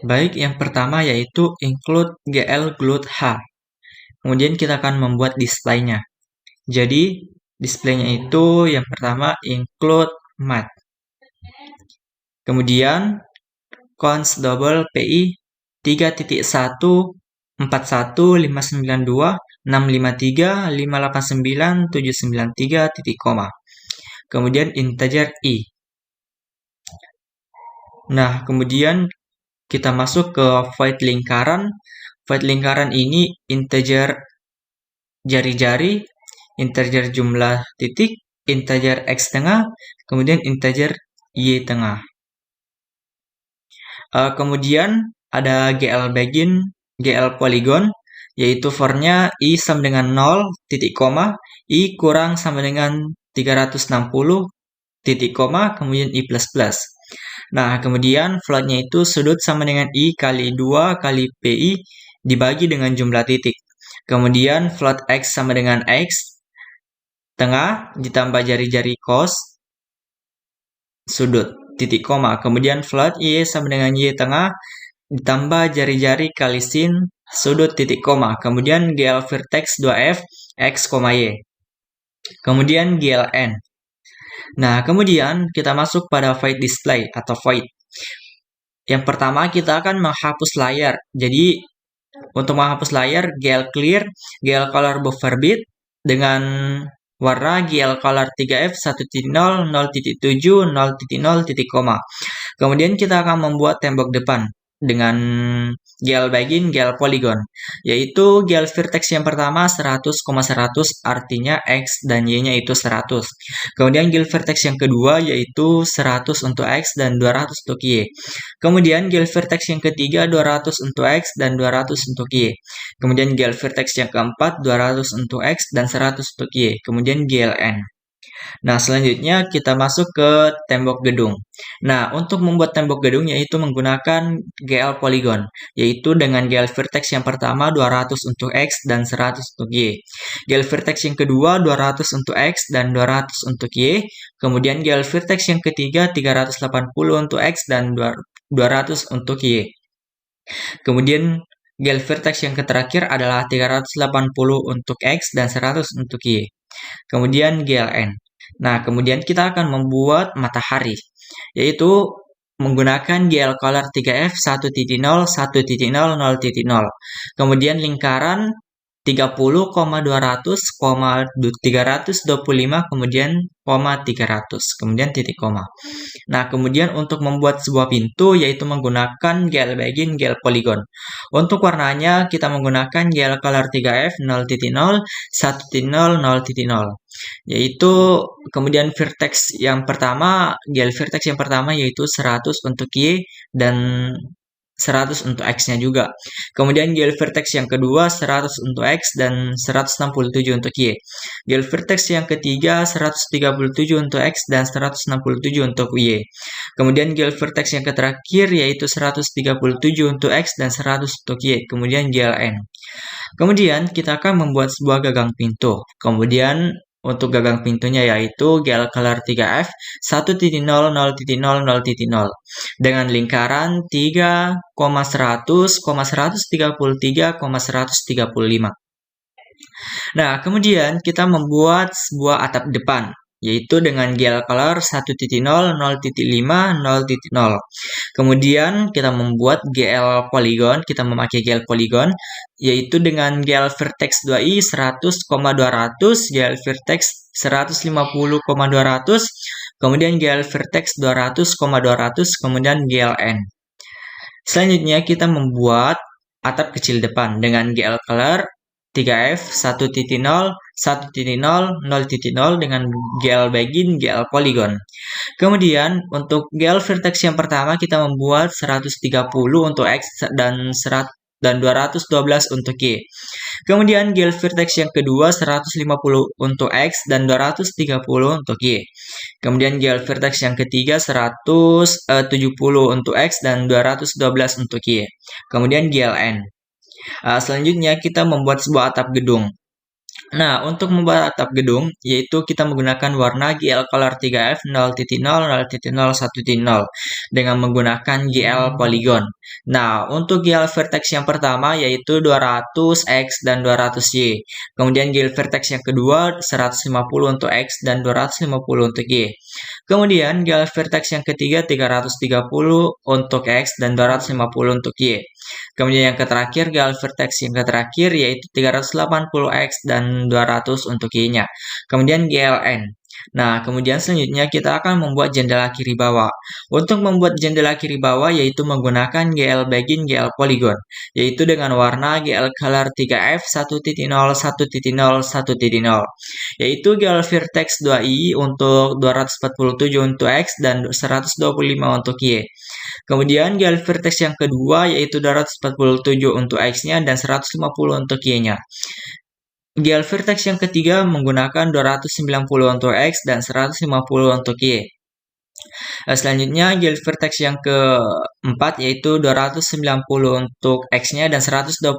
Baik, yang pertama yaitu include GL Glut H. Kemudian kita akan membuat display-nya. Jadi, display-nya itu yang pertama include math. Kemudian const double PI 3.1 41592653589793 titik koma. Kemudian integer I. Nah, kemudian kita masuk ke void lingkaran. Void lingkaran ini integer jari-jari, integer jumlah titik, integer X tengah, kemudian integer Y tengah. Kemudian ada GL begin, GL polygon, yaitu for-nya I sama dengan 0, titik koma, I kurang sama dengan 360, titik koma, kemudian I plus plus. Nah, kemudian float-nya itu sudut sama dengan I kali 2 kali PI dibagi dengan jumlah titik. Kemudian float X sama dengan X, tengah ditambah jari-jari cos, sudut, titik koma. Kemudian float Y sama dengan Y tengah, ditambah jari-jari kali sin, sudut, titik koma. Kemudian GL vertex 2F, X, Y. Kemudian GLN. Nah, kemudian kita masuk pada void display atau void. Yang pertama kita akan menghapus layar. Jadi untuk menghapus layar GL clear, GL color buffer bit dengan warna GL color 3F 1.0 0.7 0.0 Kemudian kita akan membuat tembok depan dengan GL begin, GL polygon, yaitu GL vertex yang pertama 100,100 artinya X dan Y-nya itu 100. Kemudian GL vertex yang kedua yaitu 100 untuk X dan 200 untuk Y. Kemudian GL vertex yang ketiga 200 untuk X dan 200 untuk Y. Kemudian GL vertex yang keempat 200 untuk X dan 100 untuk Y. Kemudian GLN. Nah, selanjutnya kita masuk ke tembok gedung. Nah, untuk membuat tembok gedung yaitu menggunakan GL polygon, yaitu dengan GL vertex yang pertama 200 untuk X dan 100 untuk Y. GL vertex yang kedua 200 untuk X dan 200 untuk Y. Kemudian GL vertex yang ketiga 380 untuk X dan 200 untuk Y. Kemudian GL vertex yang terakhir adalah 380 untuk X dan 100 untuk Y. Kemudian GLN. Nah, kemudian kita akan membuat matahari, yaitu menggunakan GL color 3F 1.0 1.0 0.0. Kemudian lingkaran 30,200, 325, kemudian 300, kemudian titik koma. Nah, kemudian untuk membuat sebuah pintu yaitu menggunakan GL begin, GL polygon. Untuk warnanya kita menggunakan GL color 3F 0.0 1.0 0.0. Yaitu kemudian vertex yang pertama, GL vertex yang pertama yaitu 100 untuk Y dan 100 untuk X-nya juga. Kemudian GL vertex yang kedua 100 untuk X dan 167 untuk Y. GL vertex yang ketiga 137 untuk X dan 167 untuk Y. Kemudian GL vertex yang terakhir yaitu 137 untuk X dan 100 untuk Y. Kemudian GLN. Kemudian kita akan membuat sebuah gagang pintu. Kemudian untuk gagang pintunya yaitu GL color 3F 1.0 0.0 0.0 dengan lingkaran 3,100, 133,135. Nah, kemudian kita membuat sebuah atap depan, yaitu dengan GL color 1.0, 0.5, 0.0. Kemudian kita membuat GL polygon, kita memakai GL polygon, yaitu dengan GL vertex 2i 100,200, GL vertex 150,200, kemudian GL vertex 200,200, kemudian GLN. Selanjutnya kita membuat atap kecil depan dengan GL color 3F 1.0, 1.0, 0.0 dengan GL begin, GL polygon. Kemudian untuk GL vertex yang pertama kita membuat 130 untuk X dan 212 untuk Y. Kemudian GL vertex yang kedua 150 untuk X dan 230 untuk Y. Kemudian GL vertex yang ketiga 170 untuk X dan 212 untuk Y. Kemudian GLN. Selanjutnya kita membuat sebuah atap gedung. Nah, untuk membuat atap gedung, yaitu kita menggunakan warna GL Color 3F 0.0, 0.01.0 dengan menggunakan GL Polygon. Nah, untuk GL Vertex yang pertama yaitu 200X dan 200Y. Kemudian GL Vertex yang kedua 150 untuk X dan 250 untuk Y. Kemudian GL Vertex yang ketiga 330 untuk X dan 250 untuk Y. Kemudian yang terakhir, GL Vertex yang terakhir yaitu 380X dan 200 untuk Y-nya. Kemudian GLN. Nah, kemudian selanjutnya kita akan membuat jendela kiri bawah. Untuk membuat jendela kiri bawah yaitu menggunakan GL Begin GL Polygon, yaitu dengan warna GL Color 3F 1.0, 1.0, 1.0, yaitu GL Vertex 2i untuk 247 untuk X dan 125 untuk Y. Kemudian GL Vertex yang kedua yaitu 247 untuk X-nya dan 150 untuk Y-nya. GL Vertex yang ketiga menggunakan 290 untuk X dan 150 untuk Y. Selanjutnya GL Vertex yang keempat yaitu 290 untuk X-nya dan 125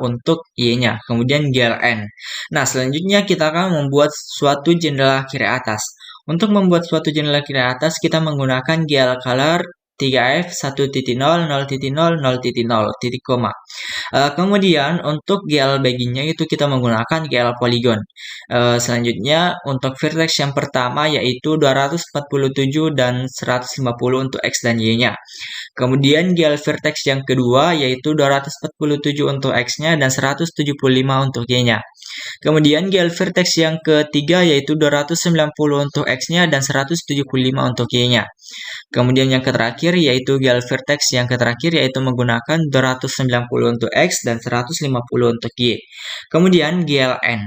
untuk Y-nya. Kemudian GLN. Nah, selanjutnya kita akan membuat suatu jendela kiri atas. Untuk membuat suatu jendela kiri atas, kita menggunakan GL Color 3F 1.0, 0.0, 0.0, titik koma. Kemudian untuk GL bagiannya itu kita menggunakan GL Polygon. Selanjutnya untuk vertex yang pertama yaitu 247 dan 150 untuk X dan Y-nya. Kemudian GL vertex yang kedua yaitu 247 untuk X-nya dan 175 untuk Y-nya. Kemudian GL vertex yang ketiga yaitu 290 untuk X-nya dan 175 untuk Y-nya. Kemudian yang terakhir yaitu GL vertex yang terakhir yaitu menggunakan 290 untuk X dan 150 untuk Y. Kemudian GLN.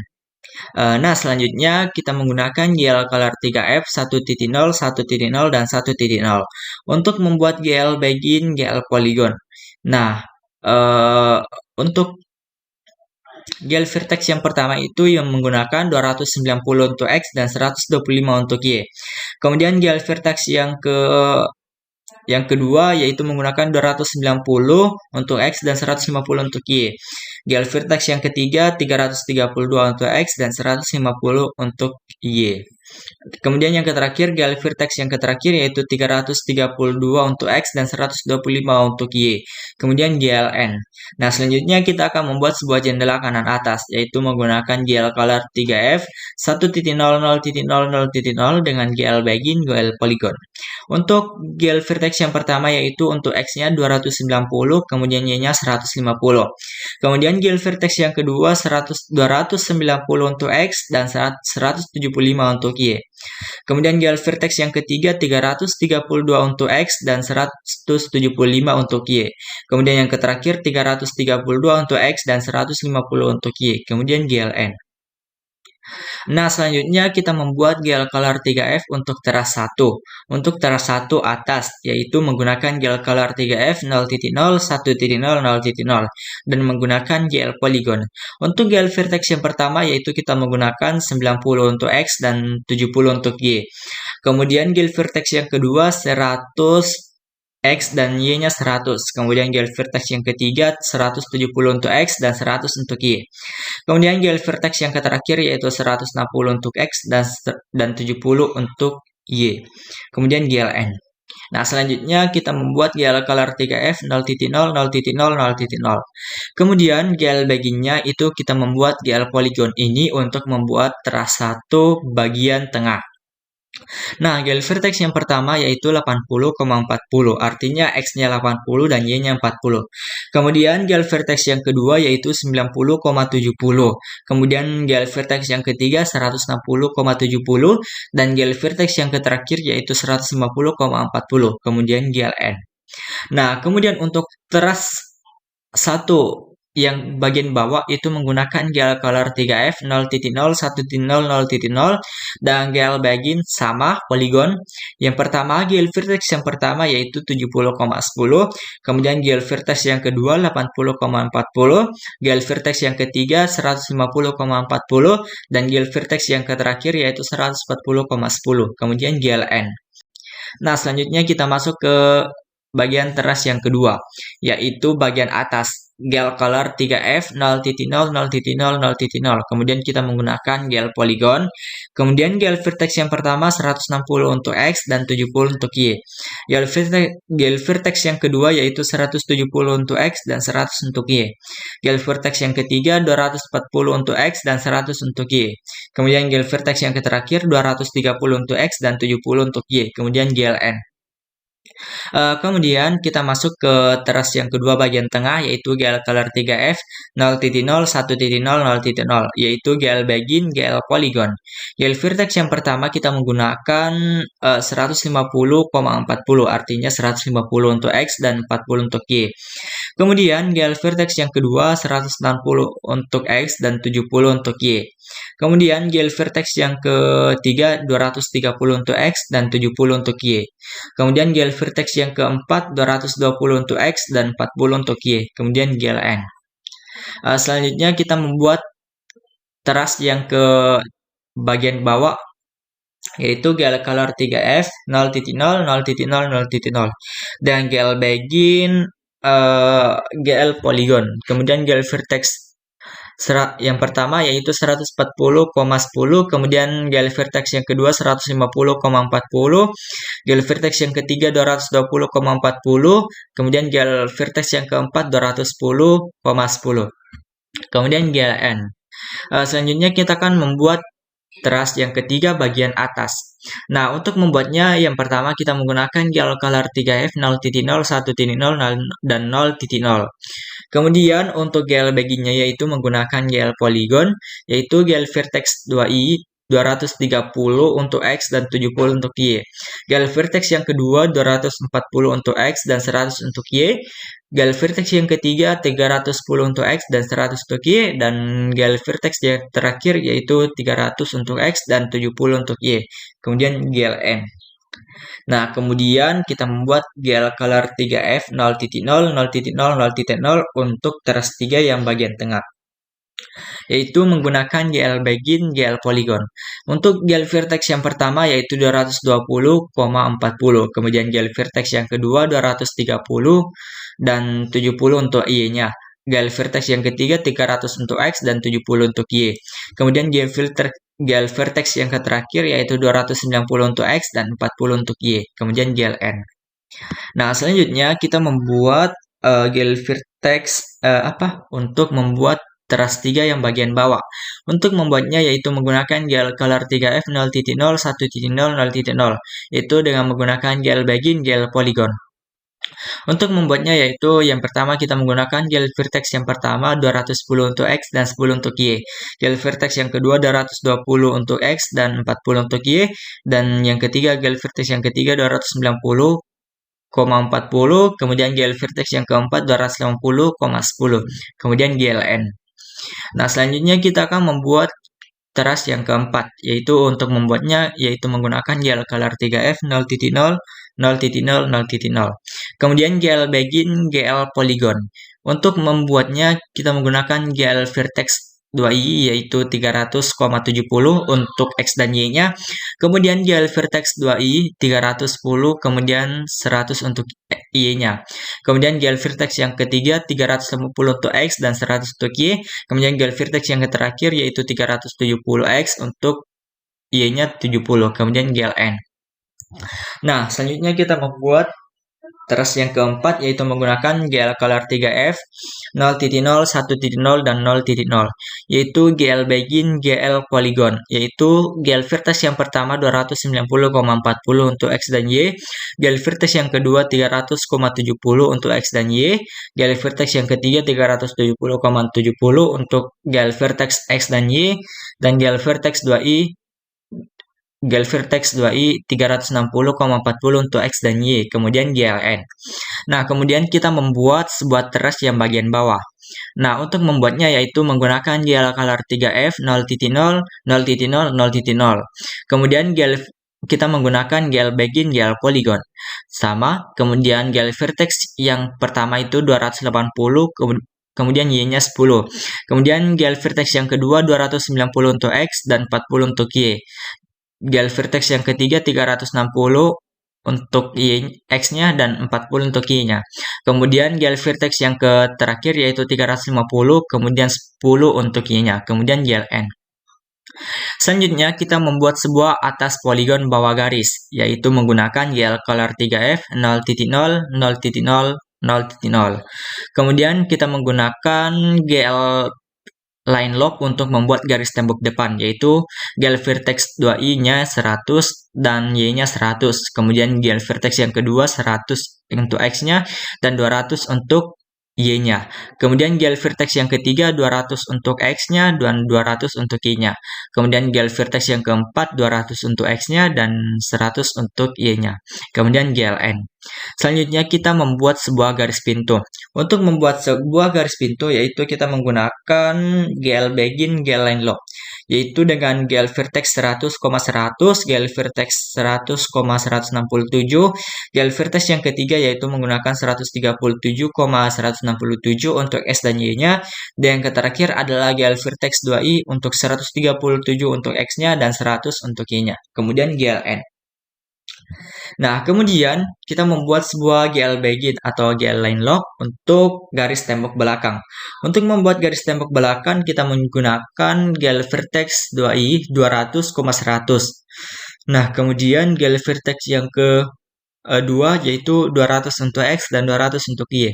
Nah, selanjutnya kita menggunakan GL Color 3F 1.0, 1.0, dan 1.0 untuk membuat GL Begin GL Polygon. Nah, untuk GL Vertex yang pertama itu yang menggunakan 290 untuk X dan 125 untuk Y. Kemudian GL Vertex yang kedua yaitu menggunakan 290 untuk X dan 150 untuk Y. GL Vertex yang ketiga 332 untuk X dan 150 untuk Y. Kemudian yang terakhir GL Vertex yang terakhir yaitu 332 untuk X dan 125 untuk Y. Kemudian GLN. Nah, selanjutnya kita akan membuat sebuah jendela kanan atas yaitu menggunakan GL Color 3F 1.0.0.0 dengan GL Begin GL Polygon. Untuk GL Vertex yang pertama yaitu untuk X-nya 290, kemudian Y-nya 150. Kemudian GL Vertex yang kedua 290 untuk X dan 175 untuk Y. Kemudian GL Vertex yang ketiga 332 untuk X dan 175 untuk Y. Kemudian yang terakhir 332 untuk X dan 150 untuk Y. Kemudian GLN. Nah, selanjutnya kita membuat GL Color 3F untuk teras 1. Untuk teras 1 atas, yaitu menggunakan GL Color 3F 0.0, 1.0, 0.0, dan menggunakan GL Polygon. Untuk GL Vertex yang pertama, yaitu kita menggunakan 90 untuk X dan 70 untuk Y. Kemudian GL Vertex yang kedua 100 X dan Y-nya 100. Kemudian GL Vertex yang ketiga 170 untuk X dan 100 untuk Y. Kemudian GL Vertex yang terakhir yaitu 160 untuk X dan 70 untuk Y. Kemudian GLN. Nah, selanjutnya kita membuat GL Color 3F 0.0, 0.0, 0.0. Kemudian GL bagiannya itu kita membuat GL Polygon ini untuk membuat teras 1 bagian tengah. Nah, GL Vertex yang pertama yaitu 80,40, artinya X-nya 80 dan Y-nya 40. Kemudian GL Vertex yang kedua yaitu 90,70. Kemudian GL Vertex yang ketiga 160,70 dan GL Vertex yang terakhir yaitu 150,40. Kemudian GLN. Nah, kemudian untuk teras 1 yang bagian bawah itu menggunakan GL Color 3F 0.0, 1.0, 0.0 dan GL Begin sama polygon. Yang pertama GL Vertex yang pertama yaitu 70,10, kemudian GL Vertex yang kedua 80,40, GL Vertex yang ketiga 150,40 dan GL Vertex yang terakhir yaitu 140,10. Kemudian GLN. Nah, selanjutnya kita masuk ke bagian teras yang kedua, yaitu bagian atas. gel color 3F 0.0 0.0 0.0. Kemudian kita menggunakan gel polygon. Kemudian gel vertex yang pertama 160 untuk X dan 70 untuk Y. Gel vertex yang kedua yaitu 170 untuk X dan 100 untuk Y. Gel vertex yang ketiga 240 untuk X dan 100 untuk Y. Kemudian gel vertex yang terakhir 230 untuk X dan 70 untuk Y. Kemudian GLN. Kemudian kita masuk ke teras yang kedua bagian tengah yaitu gel color 3F 0.0 1.0 0.0 yaitu gel begin gel polygon. Gel vertex yang pertama kita menggunakan 150,40 artinya 150 untuk X dan 40 untuk Y. Kemudian gel vertex yang kedua 160 untuk X dan 70 untuk Y. Kemudian gel vertex yang ketiga 230 untuk X dan 70 untuk Y. Kemudian gel vertex yang keempat 220 untuk X dan 40 untuk Y. Kemudian GLN. Selanjutnya kita membuat teras yang ke bagian bawah yaitu gel color 3F 0.0 0.0 0.0 dan gel begin GL polygon. Kemudian gel vertex yang pertama yaitu 140,10, kemudian gel vertex yang kedua 150,40, gel vertex yang ketiga 220,40, kemudian gel vertex yang keempat 210,10. Kemudian GLN. Selanjutnya kita akan membuat teras yang ketiga bagian atas. Nah, untuk membuatnya yang pertama kita menggunakan gel color 3F 0.0, 1.0 dan 0.0. Kemudian untuk gel beginnya yaitu menggunakan gel polygon yaitu gel vertex 2i 230 untuk X dan 70 untuk Y. Gel vertex yang kedua 240 untuk X dan 100 untuk Y. Gel vertex yang ketiga 310 untuk X dan 100 untuk Y. Dan gel vertex yang terakhir yaitu 300 untuk X dan 70 untuk Y. Kemudian GLN. Nah, kemudian kita membuat gel color 3F 0.0, 0.0, 0.0 untuk teras 3 yang bagian tengah. Yaitu menggunakan gel begin, gel polygon. Untuk gel vertex yang pertama yaitu 220,40. Kemudian gel vertex yang kedua 230 dan 70 untuk Y-nya. Gel vertex yang ketiga 300 untuk X dan 70 untuk Y. Kemudian gel vertex yang terakhir yaitu 290 untuk X dan 40 untuk Y. Kemudian gel N. Nah, selanjutnya kita membuat gel vertex untuk membuat teras 3 yang bagian bawah. Untuk membuatnya yaitu menggunakan gel color 3F 0.0, 1.0, 0.0 yaitu dengan menggunakan gel begin, gel polygon. Untuk membuatnya yaitu yang pertama kita menggunakan gel vertex yang pertama 210 untuk X dan 10 untuk Y. Gel vertex yang kedua 220 untuk X dan 40 untuk Y. Dan yang ketiga gel vertex yang ketiga 290,40. Kemudian gel vertex yang keempat 250,10. Kemudian GLN. Nah, selanjutnya kita akan membuat teras yang keempat, yaitu untuk membuatnya yaitu menggunakan gel color 3F 0.0, 0.0, 0.0. Kemudian gel begin, gel polygon. Untuk membuatnya kita menggunakan gel vertex 2i yaitu 300,70 untuk X dan Y-nya. Kemudian gel vertex 2i 310 kemudian 100 untuk Y-nya. Kemudian gel vertex yang ketiga 350 untuk X dan 100 untuk Y. Kemudian gel vertex yang terakhir yaitu 370 X untuk Y-nya 70. Kemudian gel N. Nah, selanjutnya kita membuat teras yang keempat yaitu menggunakan gel color 3F 0.0, 1.0 dan 0.0 yaitu gel begin, gel polygon yaitu gel vertex yang pertama 290,40 untuk X dan Y, gel vertex yang kedua 300,70 untuk X dan Y, gel vertex yang ketiga 370,70 untuk gel vertex X dan Y, dan gel vertex 2i 360,40 untuk X dan Y, kemudian GLN. Nah, kemudian kita membuat sebuah teras yang bagian bawah. Nah, untuk membuatnya yaitu menggunakan gel color 3F 0.0, 0.0, 0.0. Kemudian kita menggunakan gel begin, gel polygon. Sama, kemudian gel vertex yang pertama itu 280, kemudian Y-nya 10. Kemudian gel vertex yang kedua 290 untuk X dan 40 untuk Y. Gel vertex yang ketiga 360 untuk X-nya dan 40 untuk Y-nya. Kemudian GL vertex yang ke terakhir yaitu 350, kemudian 10 untuk Y-nya. Kemudian GLN. Selanjutnya kita membuat sebuah atas poligon bawah garis, yaitu menggunakan GL color 3F 0.0, 0.0, 0.0. Kemudian kita menggunakan GL line lock untuk membuat garis tembok depan, yaitu GL vertex 2i-nya 100 dan y-nya 100. Kemudian GL vertex yang kedua 100 untuk x-nya dan 200 untuk y-nya. Kemudian GL vertex yang ketiga 200 untuk x-nya dan 200 untuk y-nya. Kemudian GL vertex yang keempat 200 untuk x-nya dan 100 untuk y-nya. Kemudian GLN. Selanjutnya kita membuat sebuah garis pintu. Untuk membuat sebuah garis pintu yaitu kita menggunakan GL begin, GL line lock, yaitu dengan GL vertex 100,100, GL vertex 100,167, GL vertex yang ketiga yaitu menggunakan 137,167 untuk S dan Y-nya, dan yang terakhir adalah GL vertex 2i untuk 137 untuk X-nya dan 100 untuk Y-nya. Kemudian GLN. Nah, kemudian kita membuat sebuah GL begin atau GL line lock untuk garis tembok belakang. Untuk membuat garis tembok belakang, kita menggunakan GL vertex 2i 200,100. Nah, kemudian GL vertex yang kedua yaitu 200 untuk X dan 200 untuk Y.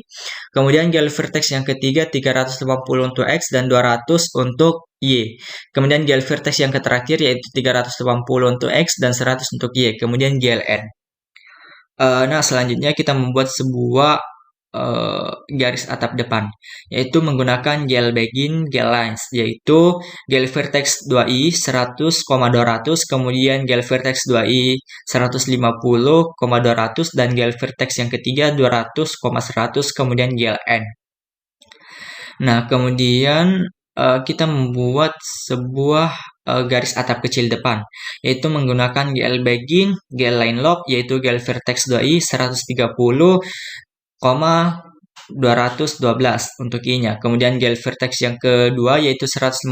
Kemudian GL vertex yang ketiga 350 untuk X dan 200 untuk Y. Kemudian GL vertex yang terakhir yaitu 380 untuk X dan 100 untuk Y. Kemudian GLN. Nah, selanjutnya kita membuat sebuah garis atap depan, yaitu menggunakan GL begin, GL lines, yaitu GL vertex 2i 100,200, kemudian GL vertex 2i 150,200, dan GL vertex yang ketiga 200,100, kemudian GLN. Nah, kemudian kita membuat sebuah garis atap kecil depan, yaitu menggunakan GL begin, GL line lock, yaitu GL vertex 2i 130,212 untuk Y-nya. Kemudian GL vertex yang kedua yaitu 150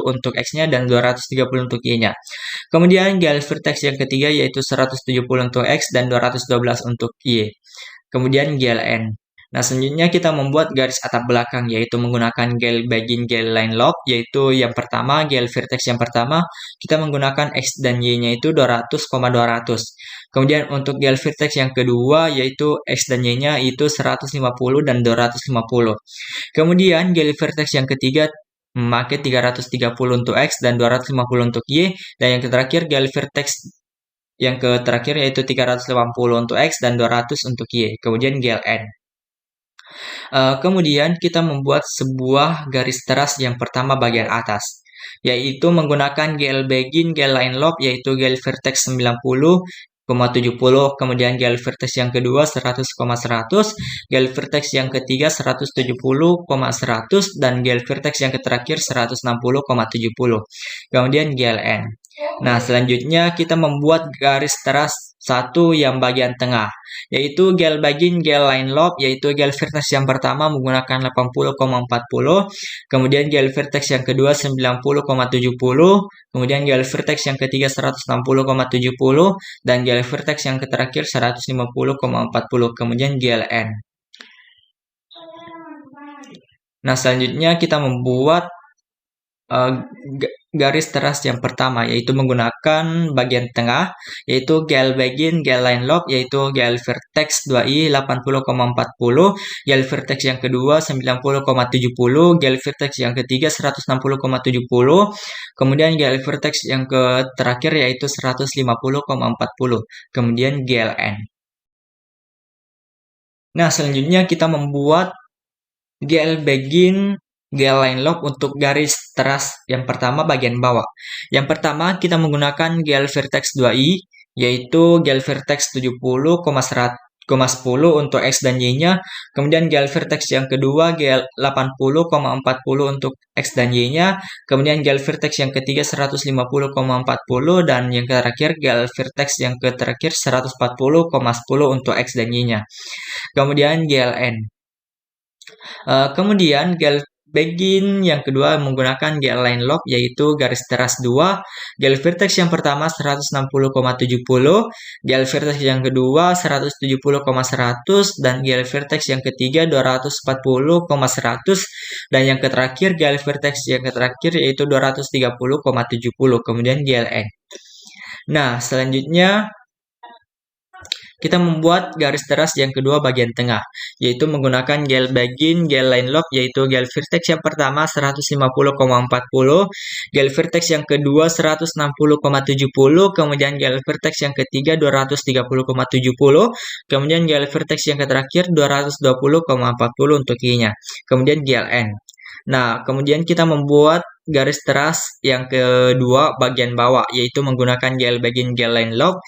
untuk X-nya dan 230 untuk Y-nya. Kemudian GL vertex yang ketiga yaitu 170 untuk X dan 212 untuk Y. Kemudian GLN. Nah, selanjutnya kita membuat garis atap belakang, yaitu menggunakan GL begin, GL line lock, yaitu yang pertama, GL vertex yang pertama, kita menggunakan X dan Y-nya itu 200,200. Kemudian untuk GL vertex yang kedua, yaitu X dan Y-nya itu 150 dan 250. Kemudian GL vertex yang ketiga, memakai 330 untuk X dan 250 untuk Y, dan yang terakhir GL vertex yang terakhir yaitu 380 untuk X dan 200 untuk Y. Kemudian GLN. Kemudian kita membuat sebuah garis teras yang pertama bagian atas, yaitu menggunakan GL begin, GL line lock, yaitu GL vertex 90,70, kemudian GL vertex yang kedua 100,100, GL vertex yang ketiga 170,100, dan GL vertex yang terakhir 160,70. Kemudian GLN. Nah, selanjutnya kita membuat garis teras satu yang bagian tengah, yaitu GL begin, GL line lock, yaitu GL vertex yang pertama menggunakan 80,40, kemudian GL vertex yang kedua 90,70, kemudian GL vertex yang ketiga 160,70, dan GL vertex yang terakhir 150,40, kemudian GLN. Nah, selanjutnya kita membuat garis teras yang pertama, yaitu menggunakan bagian tengah, yaitu GL begin, GL line lock, yaitu GL vertex 2i 80,40, GL vertex yang kedua 90,70, GL vertex yang ketiga 160,70, kemudian GL vertex yang terakhir yaitu 150,40, kemudian GLN. Nah, selanjutnya kita membuat GL begin, GL line lock untuk garis teras yang pertama bagian bawah. Yang pertama kita menggunakan GL vertex 2i, yaitu GL vertex 70,10 untuk X dan Y-nya. Kemudian GL vertex yang kedua GL 80,40 untuk X dan Y-nya. Kemudian GL vertex yang ketiga 150,40, dan yang terakhir GL vertex yang terakhir 140,10 untuk X dan Y-nya. Kemudian GLN. Kemudian GL begin yang kedua menggunakan GL-line lock yaitu garis teras 2, GL vertex yang pertama 160,70, GL vertex yang kedua 170,100 dan GL vertex yang ketiga 240,100 dan yang terakhir GL vertex yang terakhir yaitu 230,70 kemudian GLN. Nah, selanjutnya kita membuat garis teras yang kedua bagian tengah, yaitu menggunakan GL begin, GL line lock, yaitu GL vertex yang pertama 150,40, GL vertex yang kedua 160,70, kemudian GL vertex yang ketiga 230,70, kemudian GL vertex yang terakhir 220,40 untuk I-nya, kemudian GLN. Nah, kemudian kita membuat garis teras yang kedua bagian bawah, yaitu menggunakan GL begin, GL line lock.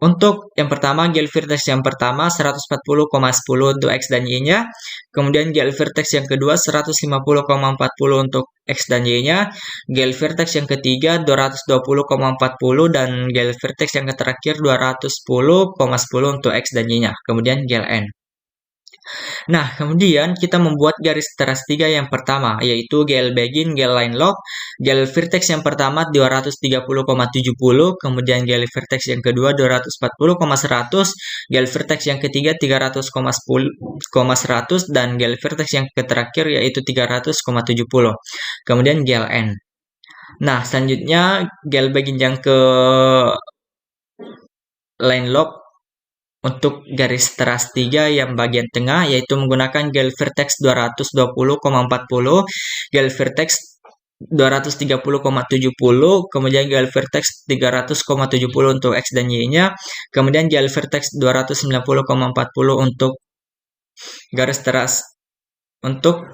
Untuk yang pertama, GL vertex yang pertama 140,10 untuk X dan Y-nya. Kemudian GL vertex yang kedua 150,40 untuk X dan Y-nya. GL vertex yang ketiga 220,40 dan GL vertex yang terakhir 210,10 untuk X dan Y-nya. Kemudian GLN. Nah, kemudian kita membuat garis teras 3 yang pertama, yaitu GL begin, GL line lock, GL vertex yang pertama 230,70, kemudian GL vertex yang kedua 240,100, GL vertex yang ketiga 300,100 dan GL vertex yang terakhir yaitu 300,70. Kemudian GLN. Nah, selanjutnya GL begin yang ke line lock untuk garis teras 3 yang bagian tengah yaitu menggunakan GL vertex 220,40, GL vertex 230,70, kemudian GL vertex 300,70 untuk X dan Y-nya, kemudian GL vertex 290,40 untuk garis teras untuk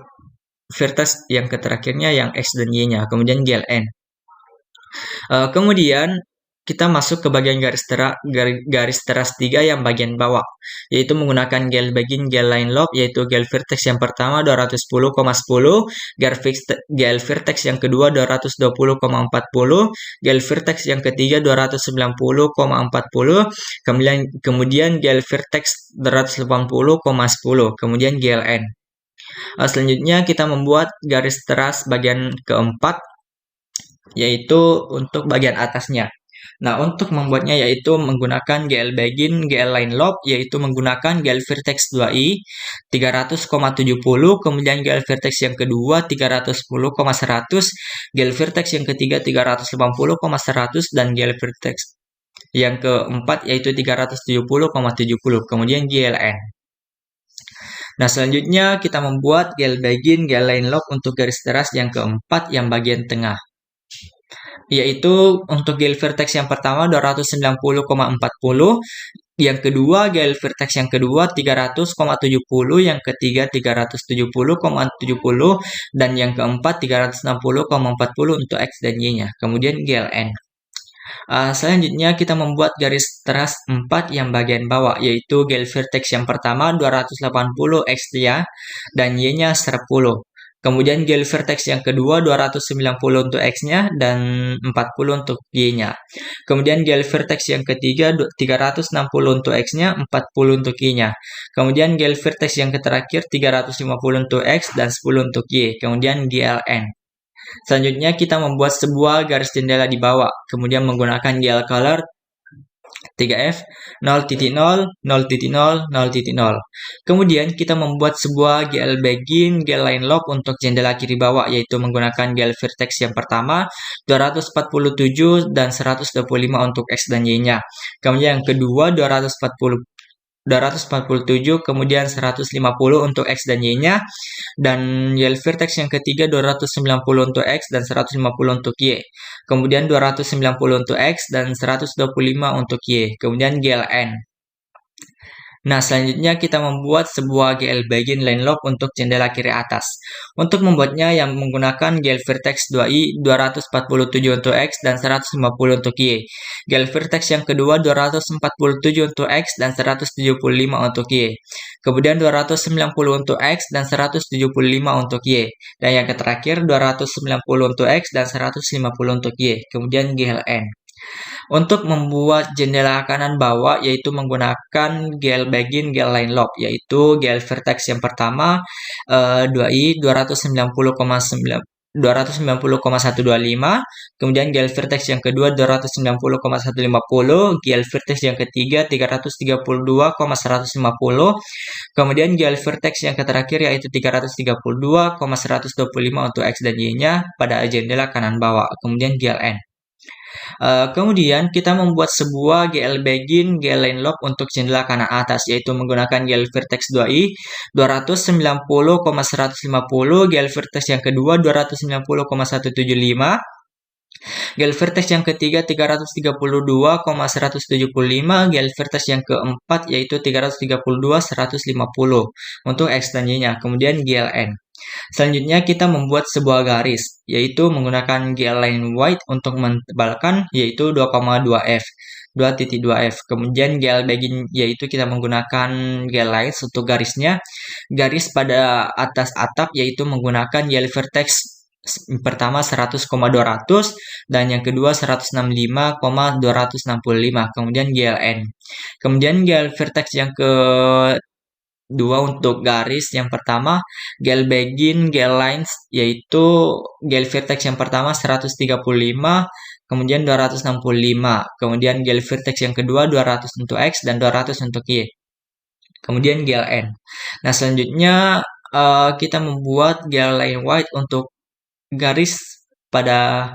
vertex yang terakhirnya yang X dan Y-nya, kemudian GLN. Kemudian kita masuk ke bagian garis teras 3 yang bagian bawah, yaitu menggunakan GL begin, GL line lock, yaitu GL vertex yang pertama 210,10, GL vertex yang kedua 220,40, GL vertex yang ketiga 290,40, kemudian GL vertex 280,10, kemudian GLN. Selanjutnya kita membuat garis teras bagian keempat, yaitu untuk bagian atasnya. Nah, untuk membuatnya yaitu menggunakan GL begin, GL line lock, yaitu menggunakan GL vertex 2i 300,70, kemudian GL vertex yang kedua 310,100, GL vertex yang ketiga 380,100 dan GL vertex yang keempat yaitu 370,70, kemudian GLN. Nah, selanjutnya kita membuat GL begin, GL line lock untuk garis teras yang keempat yang bagian tengah, yaitu untuk GL vertex yang pertama 290,40, yang kedua GL vertex yang kedua 300,70, yang ketiga 370,70 dan yang keempat 360,40 untuk X dan Y-nya. Kemudian GLN. Selanjutnya kita membuat garis teras 4 yang bagian bawah, yaitu GL vertex yang pertama 280 X-nya dan Y-nya 10. Kemudian GL vertex yang kedua 290 untuk X-nya dan 40 untuk Y-nya. Kemudian GL vertex yang ketiga 360 untuk X-nya, 40 untuk Y-nya. Kemudian GL vertex yang terakhir 350 untuk X dan 10 untuk Y. Kemudian GLN. Selanjutnya kita membuat sebuah garis jendela di bawah. Kemudian menggunakan GL color 3F 0.0 0.0 0.0. Kemudian kita membuat sebuah GL begin, GL line lock untuk jendela kiri bawah, yaitu menggunakan GL vertex yang pertama 247 dan 125 untuk X dan Y-nya. Kemudian yang kedua 247, kemudian 150 untuk X dan Y-nya, dan GL vertex yang ketiga 290 untuk X dan 150 untuk Y. Kemudian 290 untuk X dan 125 untuk Y. Kemudian GLN. Nah, selanjutnya kita membuat sebuah GL begin line lock untuk jendela kiri atas. Untuk membuatnya yang menggunakan GL vertex 2i 247 untuk X dan 150 untuk Y. GL vertex yang kedua 247 untuk X dan 175 untuk Y. Kemudian 290 untuk X dan 175 untuk Y. Dan yang terakhir 290 untuk X dan 150 untuk Y. Kemudian GLN. Untuk membuat jendela kanan bawah yaitu menggunakan gel begin, gel line lock, yaitu gel vertex yang pertama 2i 290,125, kemudian gel vertex yang kedua 290,150, gel vertex yang ketiga 332,150, kemudian gel vertex yang terakhir yaitu 332,125 untuk X dan Y-nya pada jendela kanan bawah, kemudian gel N. Kemudian kita membuat sebuah GL begin, GL line lock untuk jendela kanan atas, yaitu menggunakan GL vertex 2i 290,150, GL vertex yang kedua 290,175, GL vertex yang ketiga 332,175, GL vertex yang keempat yaitu 332,150 untuk X dan Y-nya, kemudian GLN. Selanjutnya kita membuat sebuah garis, yaitu menggunakan GL line white untuk mentebalkan, yaitu 2,2F. 2.2F. Kemudian GL begin, yaitu kita menggunakan GL lines untuk garisnya. Garis pada atas atap, yaitu menggunakan GL vertex pertama 100,200 dan yang kedua 165,265. Kemudian GLN. Kemudian GL vertex yang ke dua untuk garis yang pertama gel begin, gel lines, yaitu gel vertex yang pertama 135, kemudian 265, kemudian gel vertex yang kedua 200 untuk X dan 200 untuk Y, kemudian gel N. Nah selanjutnya kita membuat gel line white untuk garis pada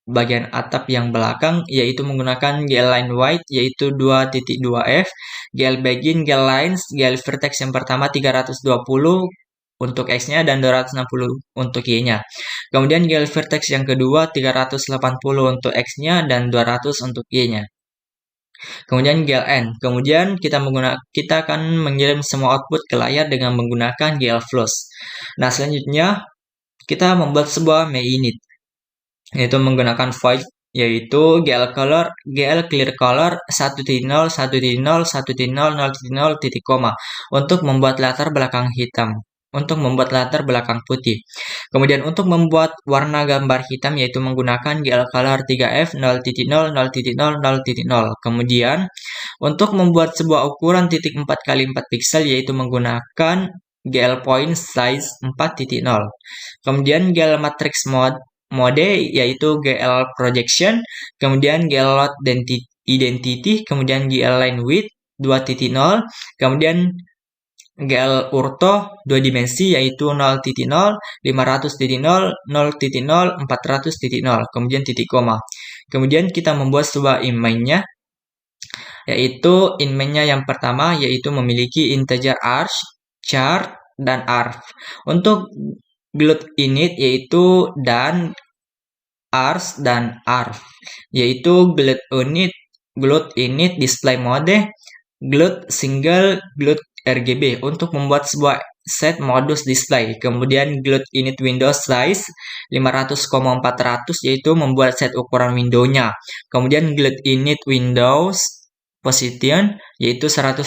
bagian atap yang belakang, yaitu menggunakan gel line white yaitu 2.2F, gel begin, gel lines, gel vertex yang pertama 320 untuk X-nya dan 260 untuk Y-nya. Kemudian gel vertex yang kedua 380 untuk X-nya dan 200 untuk Y-nya. Kemudian gel N. Kemudian kita akan mengirim semua output ke layar dengan menggunakan gel flows. Nah, selanjutnya kita membuat sebuah MAI-init, yaitu menggunakan void, yaitu GL color, GL clear color 1.0, 1.0, 1.0, 0.0, titik koma untuk membuat latar belakang hitam, untuk membuat latar belakang putih. Kemudian untuk membuat warna gambar hitam yaitu menggunakan GL color 3F 0.0, 0.0, 0.0. Kemudian untuk membuat sebuah ukuran titik 4x4 pixel yaitu menggunakan GL point size 4.0. Kemudian GL matrix mode yaitu GL projection, kemudian GL load identity, kemudian GL line width 2.0, kemudian GL urto 2 dimensi yaitu 0.0, 500.0, 0.0, 400.0, kemudian titik koma. Kemudian kita membuat sebuah inmain-nya, yaitu inmain-nya yang pertama yaitu memiliki integer arch, char, dan arf. Untuk gloat init yaitu dan ars dan arf, yaitu gloat init display mode, gloat single, gloat RGB untuk membuat sebuah set modus display. Kemudian gloat init window size 500,400 yaitu membuat set ukuran window-nya. Kemudian gloat init windows position yaitu 100,100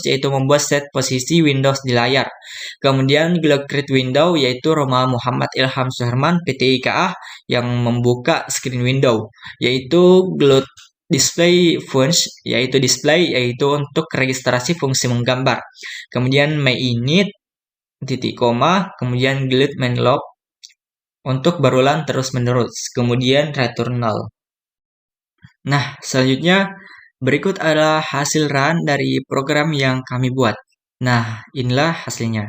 yaitu membuat set posisi Windows di layar. Kemudian gloat create window yaitu Roma Muhammad Ilham Suherman PTIKA yang membuka screen window, yaitu gloat display function yaitu display yaitu untuk registrasi fungsi menggambar. Kemudian MAI-init titik koma, kemudian gloat main loop untuk berulang terus-menerus, kemudian return null. Nah, selanjutnya berikut adalah hasil run dari program yang kami buat. Nah, inilah hasilnya.